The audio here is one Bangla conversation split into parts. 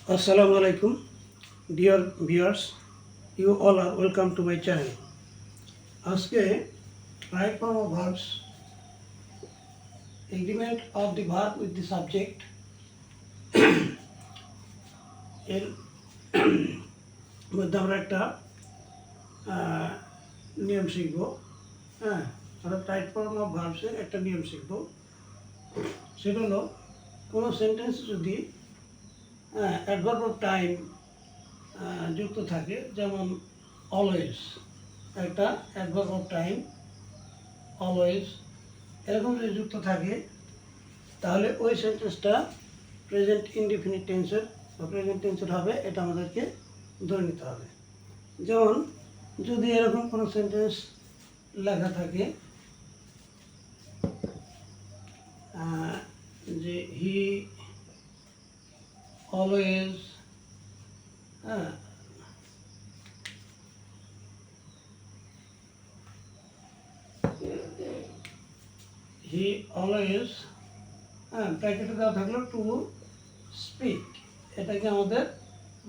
Assalamu alaikum, dear viewers. You all are welcome to my channel. Aske right form of verbs, agreement of the verb with the subject. এর মধ্যে আমরা একটা নিয়ম শিখব। হ্যাঁ, অর্থাৎ রাইট ফর্ম অফ ভার্বসের একটা নিয়ম শিখব। সেটা হলো কোনো সেন্টেন্স যদি অ্যাডভার্ব অফ টাইম যুক্ত থাকে, যেমন অলওয়েজ, একটা অ্যাডভার্ব অফ টাইম অলওয়েজ এরকম যদি যুক্ত থাকে, তাহলে ওই সেন্টেন্সটা প্রেজেন্ট ইনডিফিনিট টেন্সের বা প্রেজেন্ট টেন্সের হবে। এটা আমাদেরকে ধরে নিতে হবে। যেমন যদি এরকম কোনো সেন্টেন্স লেখা থাকে যে হি অলওয়েজ, হি অলওয়েজ ব্র্যাকেটে দেওয়া থাকলো টু স্পিক, এটাকে আমাদের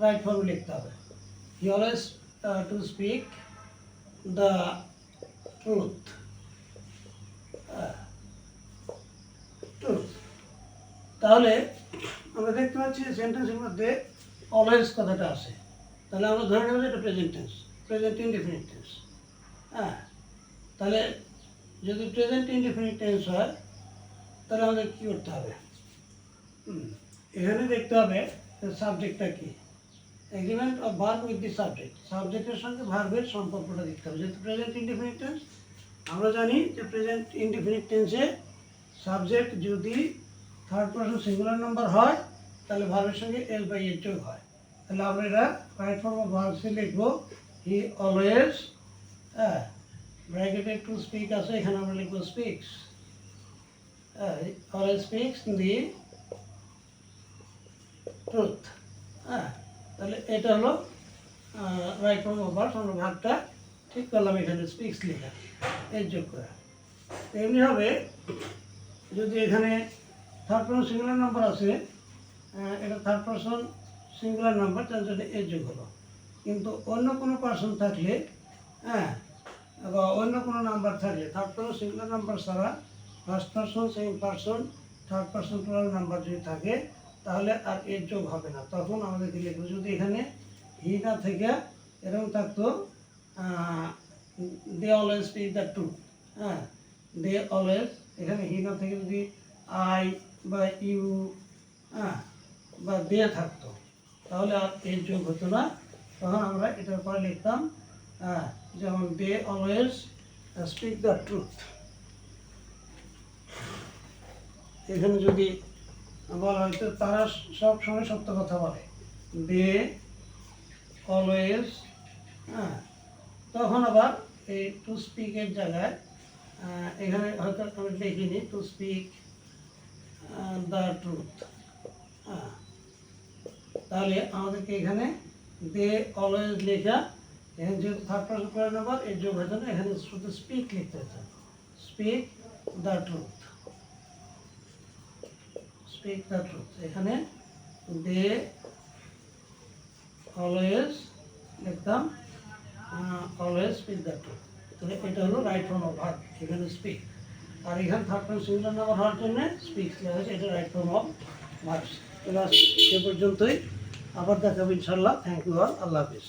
রাইট ফর্মে লিখতে হবে। He always to speak the truth. তাহলে আমরা দেখতে পাচ্ছি সেন্টেন্সের মধ্যে অলওয়েজ কথাটা আছে, তাহলে আমরা ধরে নেব এটা present tense, present indefinite tense. তাহলে যদি প্রেজেন্ট ইনডিফিনিট টেন্স হয়, তাহলে আমাদের কী করতে হবে? এখানে দেখতে হবে সাবজেক্টটা কি, agreement of verb with the subject, সাবজেক্টের সঙ্গে ভার্বের সম্পর্কটা দেখতে হবে। যেহেতু প্রেজেন্ট ইনডিফিনিট টেন্স, আমরা জানি যে প্রেজেন্ট ইনডিফিনিট টেন্সে সাবজেক্ট যদি থার্ড পারসন সিঙ্গুলার নাম্বার হয়, তাহলে ভার্বের সঙ্গে এল বাই এর যোগ হয়। তাহলে আমরা এটা রাইট ফর্ম অফ ভার্বসে লিখবো হি অলওয়েজ, ব্র্যাকেটে টু স্পিক আছে, এখানে আমরা লিখবো speaks, always speaks the truth. তাহলে এটা হলো রাইট ফর্ম অফ ভার্ব। আমরা ভার্বটা ঠিক করলাম, এখানে স্পিক্স লেখা এর যোগ করা। এমনি হবে যদি এখানে থার্ড পারসন সিঙ্গুলার নাম্বার আছে, এটা থার্ড পারসন সিঙ্গুলার নাম্বার, তার জন্য এর যোগ হলো। কিন্তু অন্য কোনো পার্সন থাকলে, বা অন্য কোনো নাম্বার থাকলে, থার্ড পারসন সিঙ্গুলার নাম্বার ছাড়া first person, second person, third person plural number যদি থাকে, তাহলে আর এর যোগ হবে না। তখন আমাদেরকে লিখবো, যদি এখানে হি না থেকে এরকম থাকতো they always speak the truth, they always, এখানে হি না থেকে যদি আই বা ইউ বা দে থাকতো, তাহলে আর এর যোগ হতো না। তখন আমরা এটার পরে লিখতাম যেমন they always speak the truth. এখানে যদি বলা হয়তো তারা সব সময় সত্য কথা বলে, দে অলওয়েজ, তখন আবার এই টু স্পিকের জায়গায় এখানে হয়তো আমি লিখিনি টু স্পিক দ্য ট্রুথ। তাহলে আমাদেরকে এখানে দে অলওয়েজ লেখা, এখানে যেহেতু থার্ড পারসন প্লুরাল নাম্বার, এর যোগ হতো না, এখানে শুধু স্পিক লিখতে হতো, speak the truth, speak the truth. এখানে দে অলওয়েজ লিখতাম অলওয়েজ স্পিক দ্য ট্রুথ। তাহলে এটা হলো রাইট ফর্ম অফ ভার্ব, এখানে স্পিক, আর এখানে থার্ড পারসন সিঙ্গুলার নাম্বার হওয়ার জন্য স্পিক্স লেখা হয়েছে, এটা রাইট ফর্ম অফ ভার্বস। এ পর্যন্তই, আবার দেখাবো ইনশাল্লাহ। থ্যাংক ইউ অল, আল্লাহ হাফিজ।